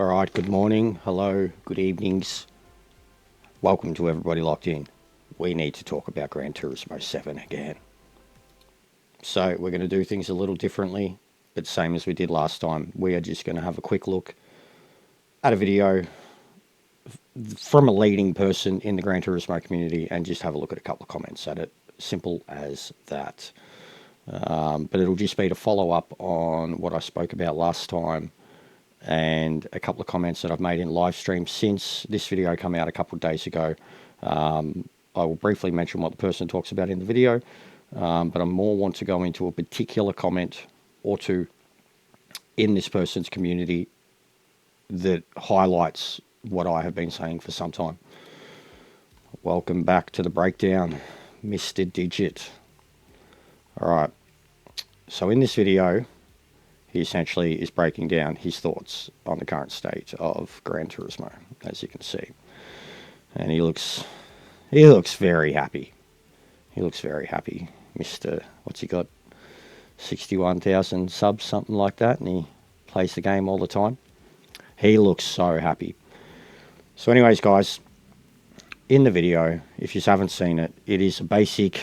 All right, good morning, hello, good evenings. Welcome to everybody locked in. We need to talk about Gran Turismo 7 again. So we're going to do things a little differently, but same as we did last time. We are just going to have a quick look at a video from a leading person in the Gran Turismo community and just have a look at a couple of comments at it. Simple as that. But it'll just be to follow up on what I spoke about last time and a couple of comments that I've made in live stream since this video came out a couple of days ago. I will briefly mention what the person talks about in the video, but I more want to go into a particular comment or two in this person's community that highlights what I have been saying for some time. Welcome back to the breakdown, Mr. Digit. All right, so in this video, he essentially is breaking down his thoughts on the current state of Gran Turismo, as you can see. And he looks very happy. He looks very happy. Mr. What's he got? 61,000 subs, something like that, and he plays the game all the time. He looks so happy. So anyways, guys, in the video, if you haven't seen it, it is a basic...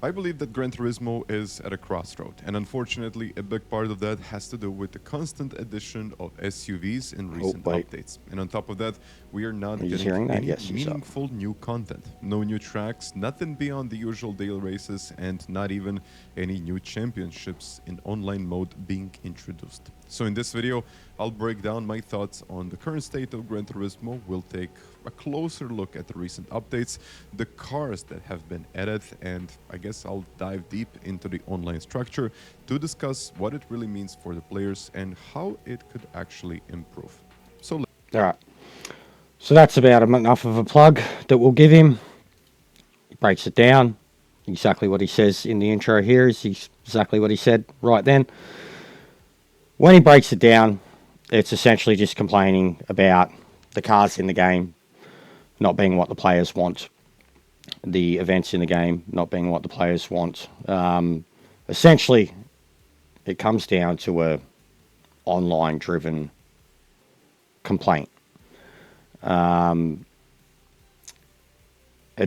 I believe that Gran Turismo is at a crossroad, and unfortunately, a big part of that has to do with the constant addition of SUVs in recent updates. And on top of that, we are not getting any meaningful new content. No new tracks, nothing beyond the usual daily races, and not even any new championships in online mode being introduced. So in this video, I'll break down my thoughts on the current state of Gran Turismo. We'll take a closer look at the recent updates, the cars that have been added, and I guess I'll dive deep into the online structure to discuss what it really means for the players and how it could actually improve. So all right. So that's about enough of a plug that we'll give him. He breaks it down. Exactly what he says in the intro here is exactly what he said right then. When he breaks it down, it's essentially just complaining about the cars in the game not being what the players want, the events in the game not being what the players want. Essentially, it comes down to a online-driven complaint. It's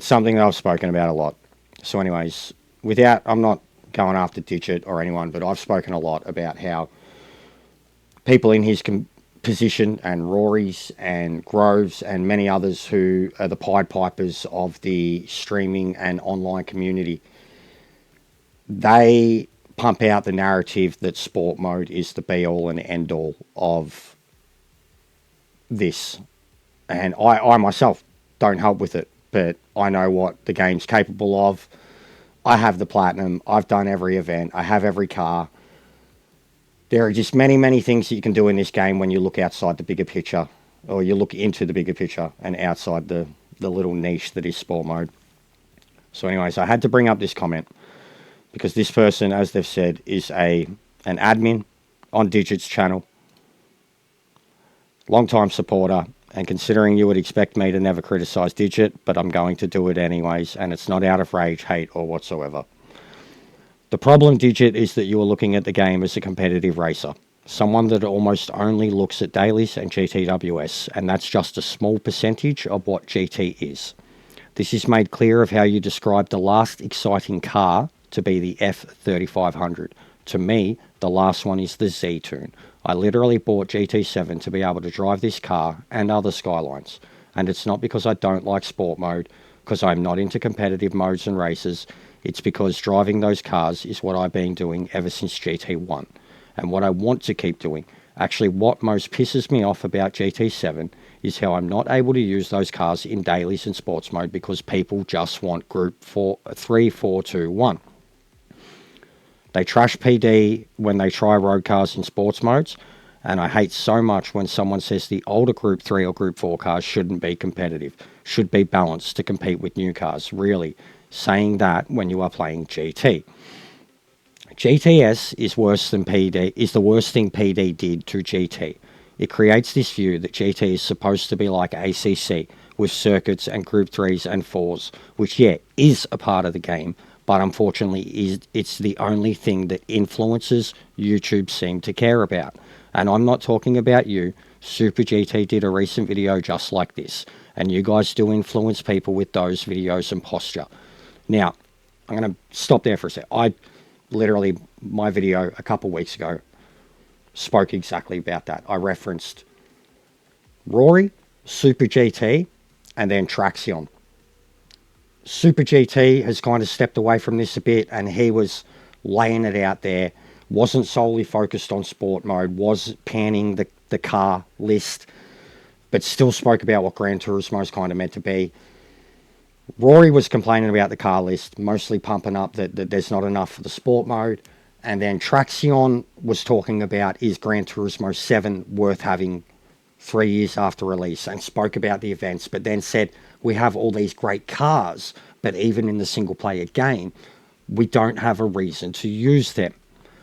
something that I've spoken about a lot. So anyways, I'm not going after Digit or anyone, but I've spoken a lot about how people in his position, and Rory's and Groves and many others who are the Pied Pipers of the streaming and online community, they pump out the narrative that sport mode is the be-all and end-all of this. And I myself don't help with it, but I know what the game's capable of. I have the platinum. I've done every event. I have every car. There are just many, many things that you can do in this game when you look outside the bigger picture, or you look into the bigger picture and outside the little niche that is sport mode. So anyways, I had to bring up this comment because this person, as they've said, is an admin on Digit's channel, long-time supporter, and considering you would expect me to never criticize Digit, but I'm going to do it anyways, and it's not out of rage, hate, or whatsoever. The problem, Digit, is that you are looking at the game as a competitive racer. Someone that almost only looks at dailies and GTWS, and that's just a small percentage of what GT is. This is made clear of how you describe the last exciting car to be the F3500. To me, the last one is the Z-Tune. I literally bought GT7 to be able to drive this car and other Skylines. And it's not because I don't like sport mode, because I'm not into competitive modes and races. It's because driving those cars is what I've been doing ever since GT1. And what I want to keep doing. Actually, what most pisses me off about GT7 is how I'm not able to use those cars in dailies and sports mode because people just want Group 3, 4, 2, 1. They trash PD when they try road cars in sports modes. And I hate so much when someone says the older Group 3 or Group 4 cars shouldn't be competitive, should be balanced to compete with new cars. Really, saying that when you are playing GT. GTS is worse than PD, is the worst thing PD did to GT. It creates this view that GT is supposed to be like ACC with circuits and Group 3s and 4s, which, yeah, is a part of the game, but unfortunately it's the only thing that influencers YouTube seem to care about. And I'm not talking about you, Super GT did a recent video just like this, and you guys do influence people with those videos and posture. Now, I'm going to stop there for a sec. I literally, my video a couple weeks ago spoke exactly about that. I referenced Rory, Super GT, and then Traxion. Super GT has kind of stepped away from this a bit, and he was laying it out there. Wasn't solely focused on sport mode, was panning the car list, but still spoke about what Gran Turismo is kind of meant to be. Rory was complaining about the car list, mostly pumping up that there's not enough for the sport mode. And then Traxion was talking about, is Gran Turismo 7 worth having 3 years after release, and spoke about the events, but then said, we have all these great cars, but even in the single player game, we don't have a reason to use them.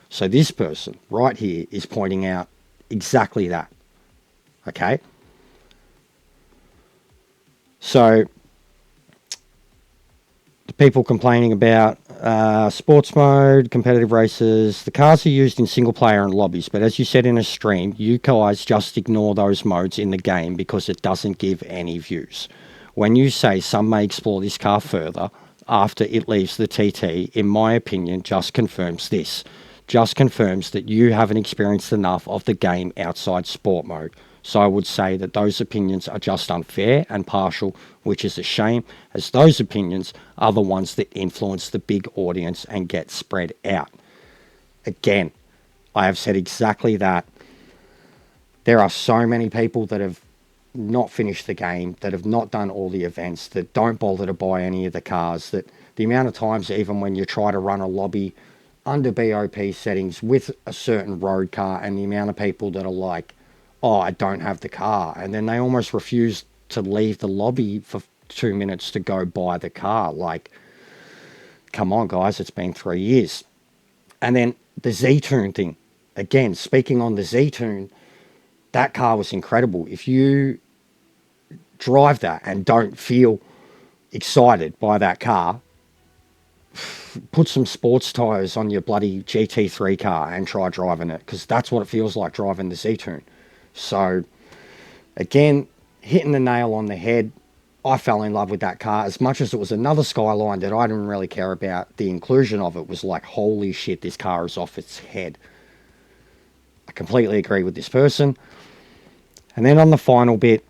So this person right here is pointing out exactly that. Okay? So the people complaining about sports mode, competitive races, the cars are used in single player and lobbies, but as you said in a stream, you guys just ignore those modes in the game because it doesn't give any views. When you say some may explore this car further after it leaves the TT, in my opinion, just confirms this. Just confirms that you haven't experienced enough of the game outside sport mode. So I would say that those opinions are just unfair and partial, which is a shame, as those opinions are the ones that influence the big audience and get spread out. Again, I have said exactly that. There are so many people that have not finished the game, that have not done all the events, that don't bother to buy any of the cars, that the amount of times even when you try to run a lobby under BOP settings with a certain road car, and the amount of people that are like, oh, I don't have the car, and then they almost refuse to leave the lobby for 2 minutes to go buy the car. Like, come on guys, it's been 3 years. And then the Z-Tune thing, again, speaking on the Z-Tune, that car was incredible. If you drive that and don't feel excited by that car, put some sports tires on your bloody GT3 car and try driving it, because that's what it feels like driving the Z-Tune. So again, hitting the nail on the head. I fell in love with that car. As much as it was another Skyline that I didn't really care about, the inclusion of it was like, holy shit, this car is off its head. I completely agree with this person. And then on the final bit,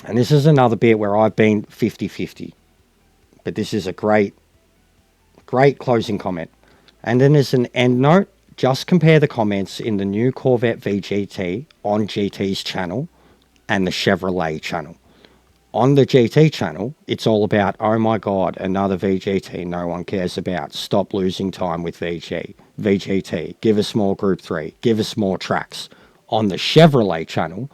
and this is another bit where I've been 50-50, but this is a great closing comment. And then as an end note, just compare the comments in the new Corvette VGT on GT's channel and the Chevrolet channel. On the GT channel, it's all about, oh my god, another VGT no one cares about. Stop losing time with VGT. Give us more Group 3. Give us more tracks. On the Chevrolet channel,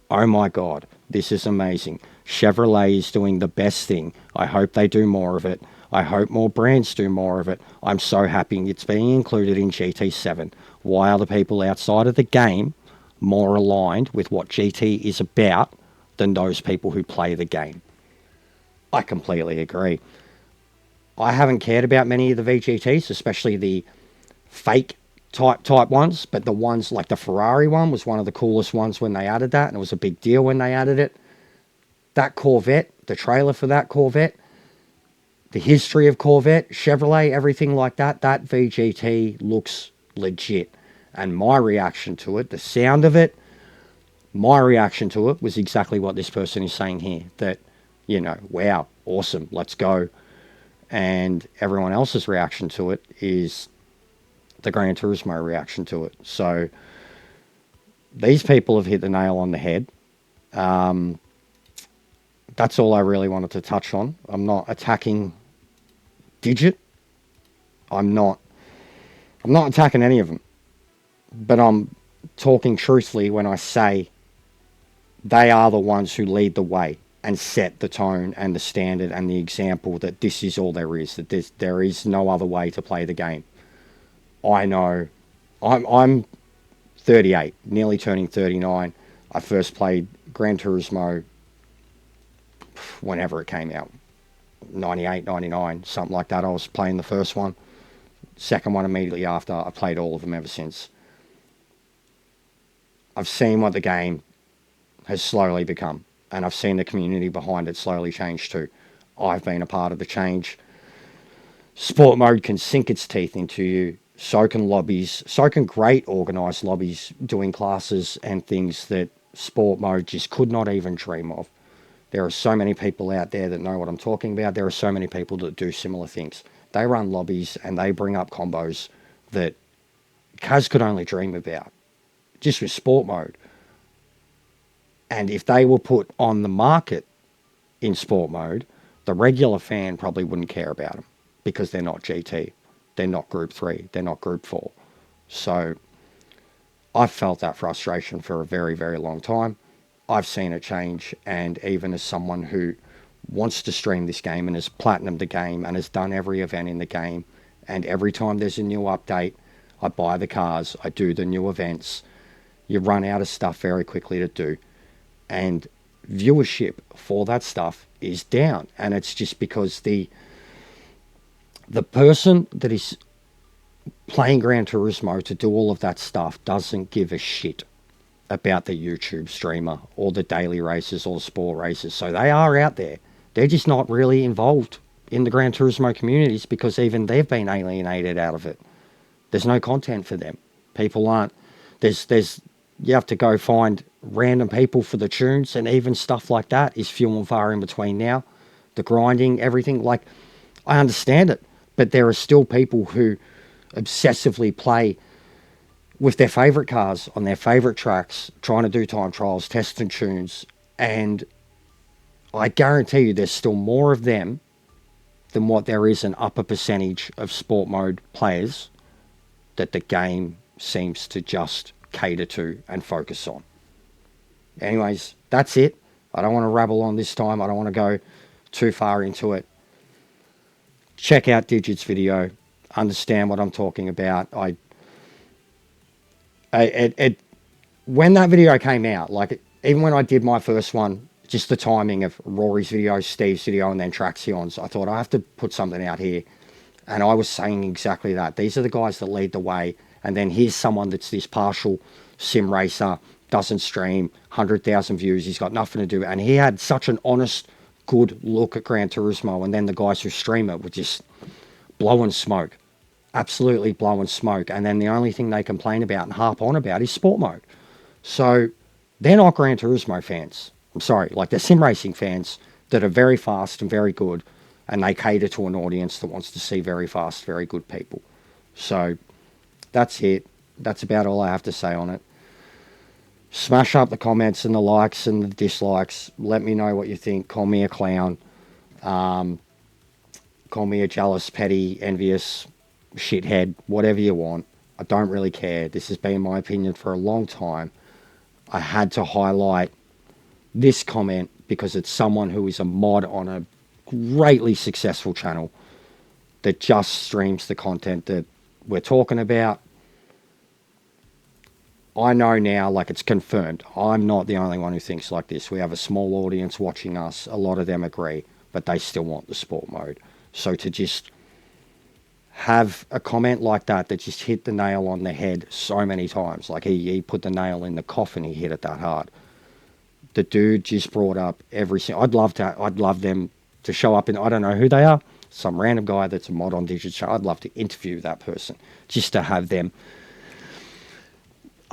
oh my god, this is amazing. Chevrolet is doing the best thing. I hope they do more of it. I hope more brands do more of it. I'm so happy it's being included in GT7. Why are the people outside of the game more aligned with what GT is about than those people who play the game? I completely agree. I haven't cared about many of the VGTs, especially the fake type ones, but the ones like the Ferrari one was one of the coolest ones when they added that, and it was a big deal when they added it. That Corvette, the trailer for that Corvette, the history of Corvette, Chevrolet, everything like that, that VGT looks legit. And my reaction to it, the sound of it, my reaction to it was exactly what this person is saying here. That, you know, wow, awesome, let's go. And everyone else's reaction to it is the Gran Turismo reaction to it. So these people have hit the nail on the head. That's all I really wanted to touch on. I'm not attacking Digit. I'm not attacking any of them. But I'm talking truthfully when I say they are the ones who lead the way and set the tone and the standard and the example that this is all there is, that there is no other way to play the game. I know I'm 38, nearly turning 39. I first played Gran Turismo whenever it came out, 98, 99, something like that. I was playing the first one. Second one immediately after. I played all of them ever since. I've seen what the game has slowly become. And I've seen the community behind it slowly change too. I've been a part of the change. Sport mode can sink its teeth into you. So can lobbies. So can great organised lobbies doing classes and things that sport mode just could not even dream of. There are so many people out there that know what I'm talking about. There are so many people that do similar things. They run lobbies and they bring up combos that Kaz could only dream about, just with sport mode. And if they were put on the market in sport mode, the regular fan probably wouldn't care about them because they're not GT. They're not Group 3. They're not Group 4. So I've felt that frustration for a very, very long time. I've seen it change. And even as someone who wants to stream this game and has platinumed the game and has done every event in the game, and every time there's a new update, I buy the cars, I do the new events, you run out of stuff very quickly to do. And viewership for that stuff is down. And it's just because the person that is playing Gran Turismo to do all of that stuff doesn't give a shit about the YouTube streamer or the daily races or the sport races. So they are out there. They're just not really involved in the Gran Turismo communities because even they've been alienated out of it. There's no content for them. People aren't. You have to go find random people for the tunes, and even stuff like that is few and far in between now. The grinding, everything, like, I understand it, but there are still people who obsessively play with their favourite cars on their favourite tracks, trying to do time trials, testing tunes, and I guarantee you there's still more of them than what there is an upper percentage of sport mode players that the game seems to just cater to and focus on. Anyways, that's it. I don't want to rabble on this time. I don't want to go too far into it. Check out Digit's video. Understand what I'm talking about. When that video came out, like, even when I did my first one, just the timing of Rory's video, Steve's video, and then Traxion's, I thought I have to put something out here. And I was saying exactly that. These are the guys that lead the way. And then here's someone that's this partial sim racer, doesn't stream, 100,000 views, he's got nothing to do. And he had such an honest, good look at Gran Turismo. And then the guys who stream it were just blowing smoke. Absolutely blowing smoke. And then the only thing they complain about and harp on about is sport mode. So they're not Gran Turismo fans. I'm sorry. Like, they're sim racing fans that are very fast and very good. And they cater to an audience that wants to see very fast, very good people. So that's it. That's about all I have to say on it. Smash up the comments and the likes and the dislikes. Let me know what you think. Call me a clown. Call me a jealous, petty, envious shithead. Whatever you want. I don't really care. This has been my opinion for a long time. I had to highlight this comment because it's someone who is a mod on a greatly successful channel that just streams the content that we're talking about. I know now, like, it's confirmed. I'm not the only one who thinks like this. We have a small audience watching us. A lot of them agree, but they still want the sport mode. So to just have a comment like that just hit the nail on the head so many times. Like, he put the nail in the coffin. He hit it that hard. The dude just brought up every single... I'd love them to show up in... I don't know who they are. Some random guy that's a mod on Digit. I'd love to interview that person just to have them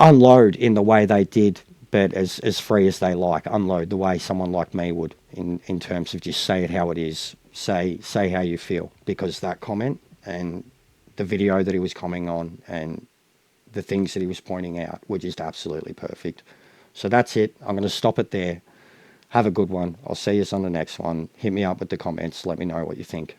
unload in the way they did, but as free as they like. Unload the way someone like me would in terms of just say it how it is. Say how you feel. Because that comment and the video that he was commenting on and the things that he was pointing out were just absolutely perfect. So that's it. I'm going to stop it there. Have a good one. I'll see you on the next one. Hit me up with the comments. Let me know what you think.